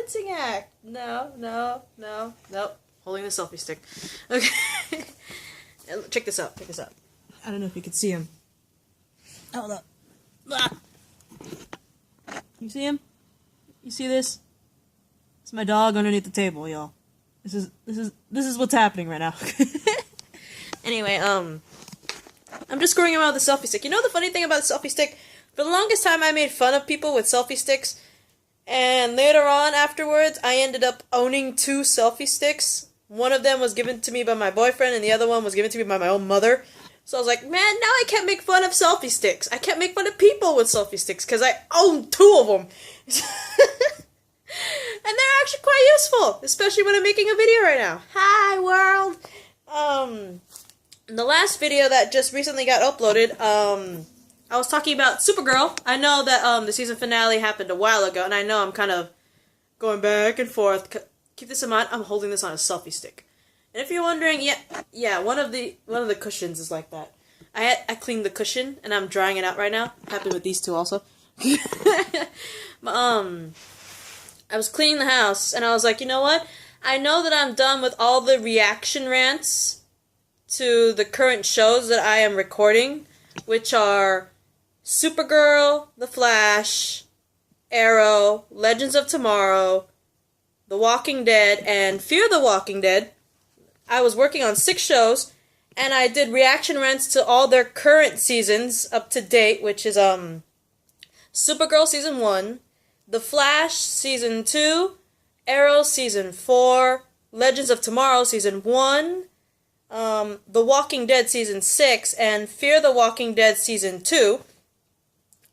balancing act. No. Nope. Holding the selfie stick. Okay. Check this out. I don't know if you can see him. Hold up. Ah. You see him? You see this? It's my dog underneath the table, y'all. This is what's happening right now. Anyway, I'm just screwing around with the selfie stick. You know the funny thing about the selfie stick? For the longest time, I made fun of people with selfie sticks, and later on, afterwards, I ended up owning 2 selfie sticks. One of them was given to me by my boyfriend, and the other one was given to me by my own mother. So I was like, man, now I can't make fun of selfie sticks. I can't make fun of people with selfie sticks, because I own 2 of them. And they're actually quite useful, especially when I'm making a video right now. Hi, world! The last video that just recently got uploaded, I was talking about Supergirl. I know that, the season finale happened a while ago, and I know I'm kind of going back and forth. Keep this in mind, I'm holding this on a selfie stick. And if you're wondering, yeah, one of the cushions is like that. I cleaned the cushion, and I'm drying it out right now. Happened with these 2 also. I was cleaning the house, and I was like, you know what? I know that I'm done with all the reaction rants to the current shows that I am recording, which are Supergirl, The Flash, Arrow, Legends of Tomorrow, The Walking Dead, and Fear the Walking Dead. I was working on 6 shows, and I did reaction rants to all their current seasons up to date, which is Supergirl Season 1, The Flash Season 2, Arrow Season 4, Legends of Tomorrow Season 1, The Walking Dead Season 6, and Fear the Walking Dead Season 2.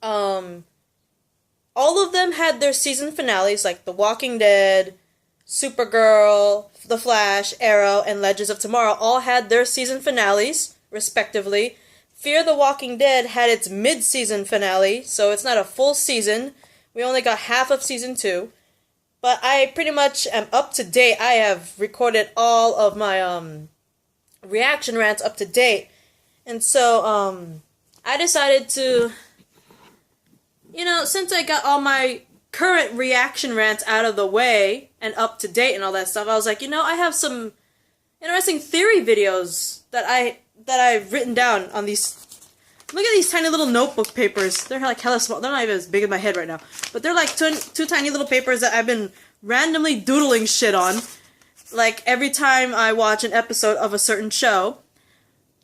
All of them had their season finales, like The Walking Dead, Supergirl, The Flash, Arrow, and Legends of Tomorrow all had their season finales, respectively. Fear the Walking Dead had its mid-season finale, so it's not a full season. We only got half of Season 2. But I pretty much am up to date. I have recorded all of my reaction rants up to date. And so I decided to, since I got all my current reaction rants out of the way and up to date and all that stuff, I was like, I have some interesting theory videos that I've written down on these. Look at these tiny little notebook papers. They're like hella small. They're not even as big as my head right now. But they're like two tiny little papers that I've been randomly doodling shit on. Like every time I watch an episode of a certain show.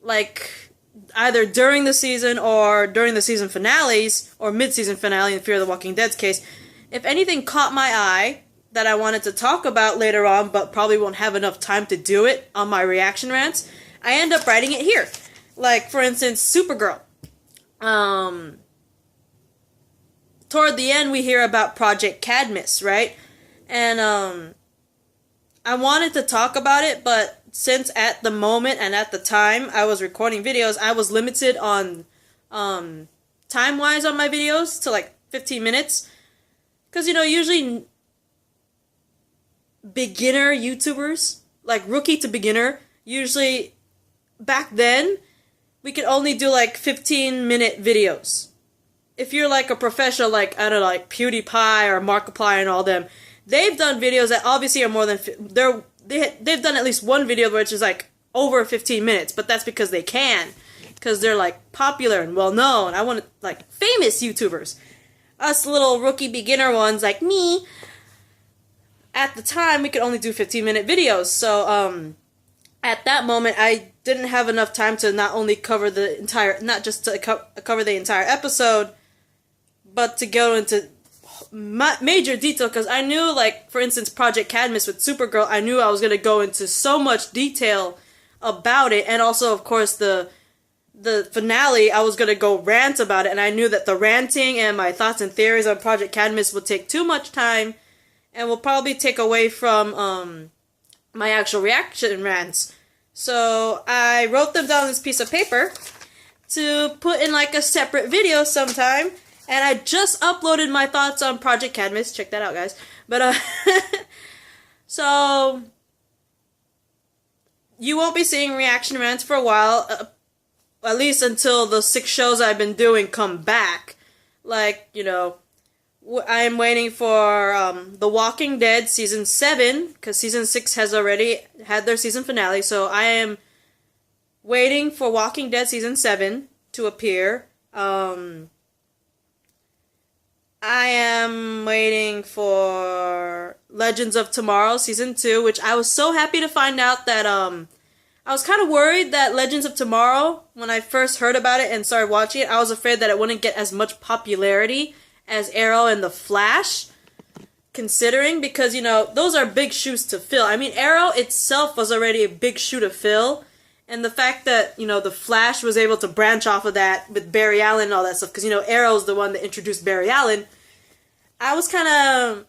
Like either during the season or during the season finales or mid-season finale in Fear the Walking Dead's case. If anything caught my eye that I wanted to talk about later on but probably won't have enough time to do it on my reaction rants, I end up writing it here. Like, for instance, Supergirl. Toward the end we hear about Project Cadmus, right? And I wanted to talk about it, but since at the moment and at the time I was recording videos, I was limited on time-wise on my videos to like 15 minutes. Because, usually beginner YouTubers, like rookie to beginner, usually back then we could only do like 15-minute videos. If you're like a professional, like, I don't know, like PewDiePie or Markiplier and all them, they've done videos that obviously are more than, they've done at least one video which is like over 15 minutes, but that's because they can. Because they're like popular and well known. I want like famous YouTubers. Us little rookie beginner ones like me, at the time we could only do 15-minute videos. So, at that moment, I didn't have enough time to not only cover the entire, not just to cover the entire episode, but to go into major detail, because I knew, like, for instance, Project Cadmus with Supergirl, I knew I was going to go into so much detail about it, and also, of course, the finale, I was going to go rant about it, and I knew that the ranting and my thoughts and theories on Project Cadmus would take too much time, and will probably take away from, my actual reaction rants. So I wrote them down on this piece of paper to put in like a separate video sometime, and I just uploaded my thoughts on Project Cadmus. Check that out, guys. But so you won't be seeing reaction rants for a while, at least until the 6 shows I've been doing come back. Like, I am waiting for The Walking Dead season 7 because season 6 has already had their season finale. So I am waiting for Walking Dead season 7 to appear. I am waiting for Legends of Tomorrow season 2, which I was so happy to find out that I was kind of worried that Legends of Tomorrow, when I first heard about it and started watching it, I was afraid that it wouldn't get as much popularity as Arrow and The Flash, considering, because, you know, those are big shoes to fill. I mean, Arrow itself was already a big shoe to fill, and the fact that, you know, The Flash was able to branch off of that with Barry Allen and all that stuff, because, you know, Arrow's the one that introduced Barry Allen, I was kind of...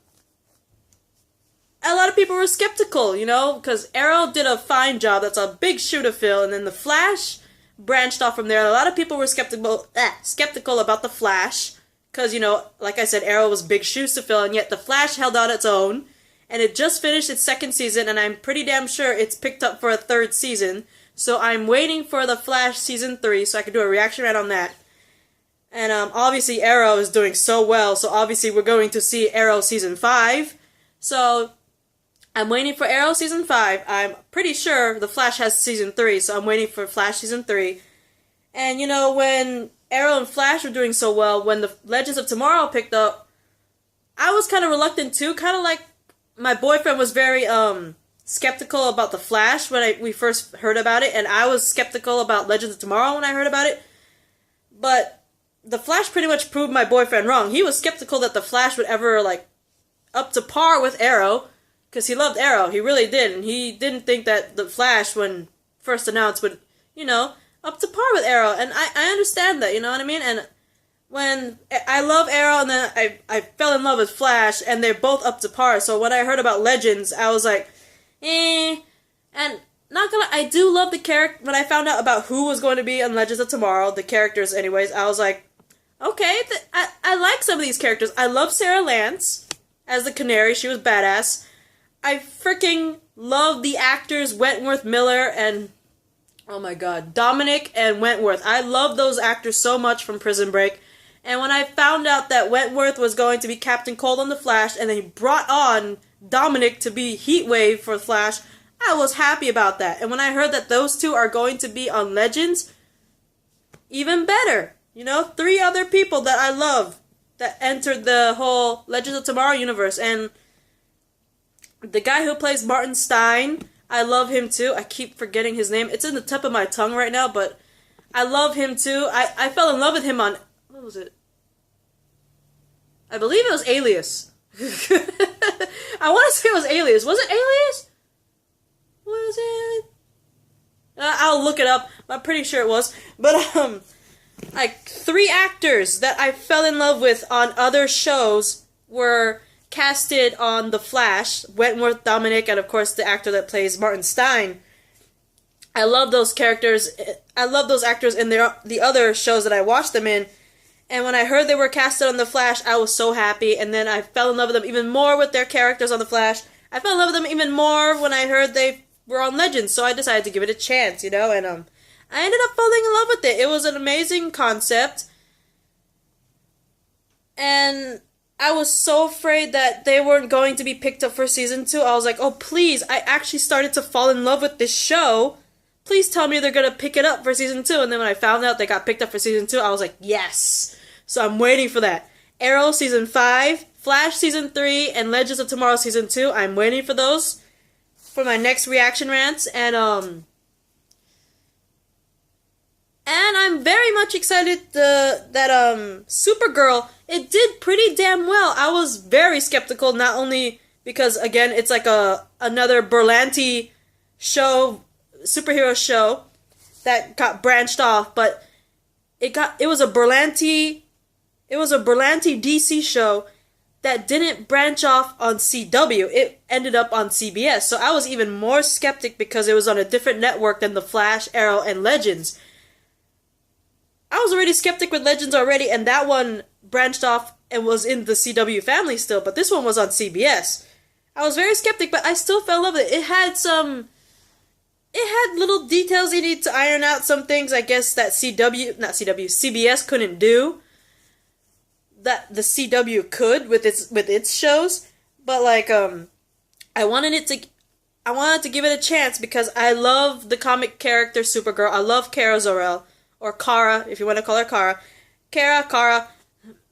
A lot of people were skeptical, you know, because Arrow did a fine job. That's a big shoe to fill, and then The Flash branched off from there. A lot of people were skeptical about The Flash, because, you know, like I said, Arrow was big shoes to fill, and yet The Flash held on its own, and it just finished its second season, and I'm pretty damn sure it's picked up for a third season. So I'm waiting for The Flash season 3 so I can do a reaction right on that. And obviously Arrow is doing so well, so obviously we're going to see Arrow season 5. So I'm waiting for Arrow season 5. I'm pretty sure The Flash has season 3, so I'm waiting for Flash season 3. And you know, when Arrow and Flash were doing so well, when the Legends of Tomorrow picked up, I was kind of reluctant too, kind of like my boyfriend was very skeptical about The Flash when we first heard about it, and I was skeptical about Legends of Tomorrow when I heard about it. But The Flash pretty much proved my boyfriend wrong. He was skeptical that The Flash would ever, like, up to par with Arrow, because he loved Arrow. He really did, and he didn't think that The Flash, when first announced, would, you know, up to par with Arrow. And I understand that, you know what I mean? And when I love Arrow, and then I fell in love with Flash, and they're both up to par. So when I heard about Legends, I was like, eh. And not gonna, I do love the character. When I found out about who was going to be on Legends of Tomorrow, the characters anyways, I was like, okay, I like some of these characters. I love Sarah Lance as the Canary. She was badass. I freaking love the actors Wentworth Miller and, oh my god, Dominic and Wentworth. I love those actors so much from Prison Break. And when I found out that Wentworth was going to be Captain Cold on The Flash, and then he brought on Dominic to be Heatwave for Flash, I was happy about that. And when I heard that those two are going to be on Legends, even better. You know, 3 other people that I love that entered the whole Legends of Tomorrow universe. And the guy who plays Martin Stein, I love him too. I keep forgetting his name. It's in the tip of my tongue right now, but I love him too. I fell in love with him on, what was it? I believe it was Alias. I want to say it was Alias. Was it Alias? Was it? I'll look it up. I'm pretty sure it was. But, like, 3 actors that I fell in love with on other shows were casted on The Flash. Wentworth, Dominic, and of course the actor that plays Martin Stein. I love those characters. I love those actors in the other shows that I watched them in. And when I heard they were casted on The Flash, I was so happy. And then I fell in love with them even more with their characters on The Flash. I fell in love with them even more when I heard they were on Legends. So I decided to give it a chance, you know. And I ended up falling in love with it. It was an amazing concept. And I was so afraid that they weren't going to be picked up for season 2. I was like, oh please, I actually started to fall in love with this show. Please tell me they're going to pick it up for season 2. And then when I found out they got picked up for season 2, I was like, yes. So I'm waiting for that. Arrow season 5, Flash season 3, and Legends of Tomorrow season 2. I'm waiting for those for my next reaction rants. And I'm very much excited that Supergirl, it did pretty damn well. I was very skeptical, not only because, again, it's like another Berlanti show, superhero show that got branched off, but it was a Berlanti DC show that didn't branch off on CW. It ended up on CBS. So I was even more skeptic because it was on a different network than The Flash, Arrow, and Legends. I was already skeptic with Legends already, and that one branched off and was in the CW family still, but this one was on CBS. I was very skeptic, but I still fell in love with it. It had little details you need to iron out, some things I guess that CBS couldn't do. that the CW could with its shows, but like I wanted to give it a chance because I love the comic character Supergirl. I love Kara Zor-El, or Kara if you want to call her Kara. Kara,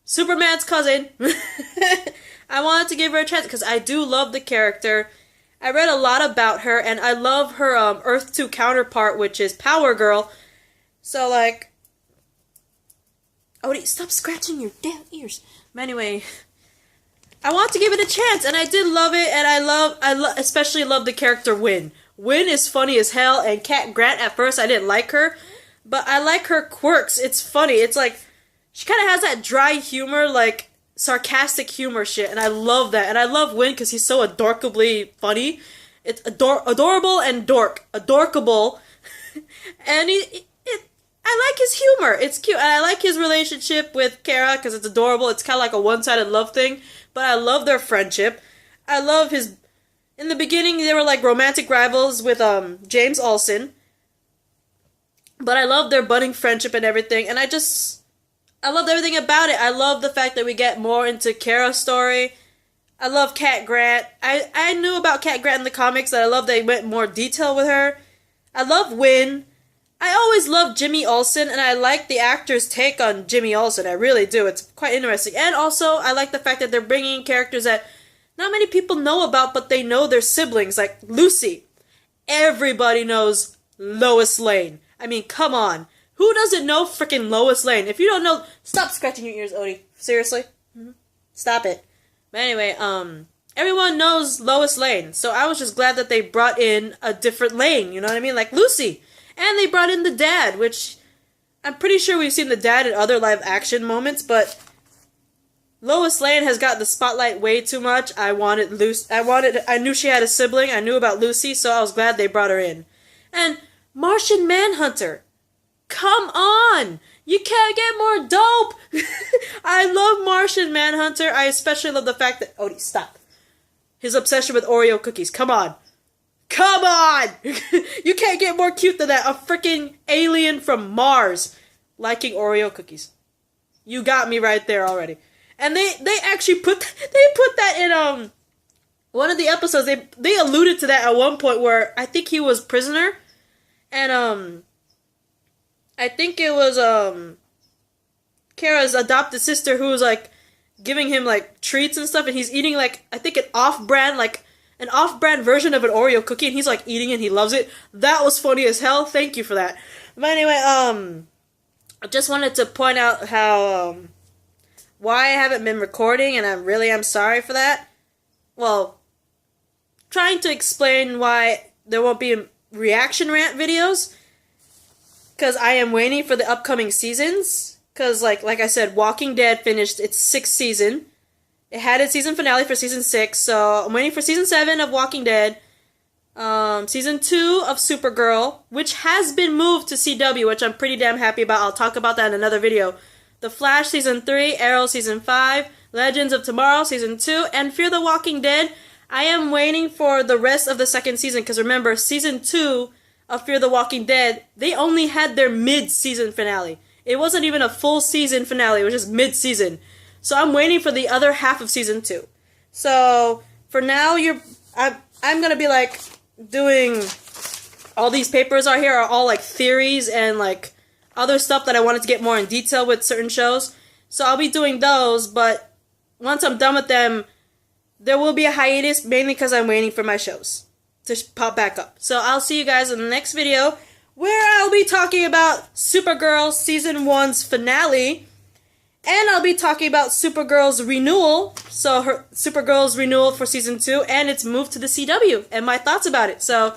Superman's cousin. I wanted to give her a chance because I do love the character. I read a lot about her, and I love her Earth 2 counterpart, which is Power Girl. So, like... Odie, stop scratching your damn ears. But anyway, I want to give it a chance, and I did love it, and I especially love the character Wynn. Wynn is funny as hell, and Cat Grant, at first, I didn't like her, but I like her quirks. It's funny. It's like, she kind of has that dry humor, like, sarcastic humor shit, and I love that. And I love Wynn because he's so adorkably funny. It's adorable and adorkable. And I like his humor. It's cute. And I like his relationship with Kara because it's adorable. It's kind of like a one-sided love thing, but I love their friendship. I love his... In the beginning, they were like romantic rivals with James Olsen, but I love their budding friendship and everything, and I loved everything about it. I love the fact that we get more into Kara's story. I love Cat Grant. I knew about Cat Grant in the comics, and I love they went more detail with her. I love Wynn. I always loved Jimmy Olsen, and I like the actor's take on Jimmy Olsen. I really do. It's quite interesting. And also, I like the fact that they're bringing characters that not many people know about, but they know their siblings, like Lucy. Everybody knows Lois Lane. I mean, come on. Who doesn't know freaking Lois Lane? If you don't know, stop scratching your ears, Odie. Seriously? Stop it. But anyway, everyone knows Lois Lane, so I was just glad that they brought in a different Lane, you know what I mean? Like Lucy. And they brought in the dad, which I'm pretty sure we've seen the dad in other live action moments, but Lois Lane has got the spotlight way too much. I knew she had a sibling, I knew about Lucy, so I was glad they brought her in. And Martian Manhunter. Come on! You can't get more dope! I love Martian Manhunter. I especially love the fact that... Odie, stop. His obsession with Oreo cookies. Come on. Come on! You can't get more cute than that. A freaking alien from Mars liking Oreo cookies. You got me right there already. And they actually put that in one of the episodes. They alluded to that at one point where I think he was prisoner, and I think it was Kara's adopted sister who was like giving him like treats and stuff, and he's eating like I think an off-brand version of an Oreo cookie, and he's like eating it and he loves it. That was funny as hell. Thank you for that. But anyway, I just wanted to point out how why I haven't been recording, and I'm sorry for that. Well, trying to explain why there won't be reaction rant videos. Because I am waiting for the upcoming seasons. Because, like I said, Walking Dead finished its 6th season. It had its season finale for season 6. So, I'm waiting for season 7 of Walking Dead. Season 2 of Supergirl. Which has been moved to CW. Which I'm pretty damn happy about. I'll talk about that in another video. The Flash season 3. Arrow season 5. Legends of Tomorrow season 2. And Fear the Walking Dead. I am waiting for the rest of the 2nd season. Because remember, season 2... of Fear the Walking Dead, they only had their mid-season finale. It wasn't even a full season finale, it was just mid-season. So I'm waiting for the other half of season 2. So, for now, I'm gonna be like, doing, all these papers are here are all like theories and like, other stuff that I wanted to get more in detail with certain shows. So I'll be doing those, but once I'm done with them, there will be a hiatus, mainly because I'm waiting for my shows to pop back up. So I'll see you guys in the next video where I'll be talking about Supergirl Season 1's finale, and I'll be talking about Supergirl's renewal, so Supergirl's renewal for Season 2, and its move to the CW, and my thoughts about it. So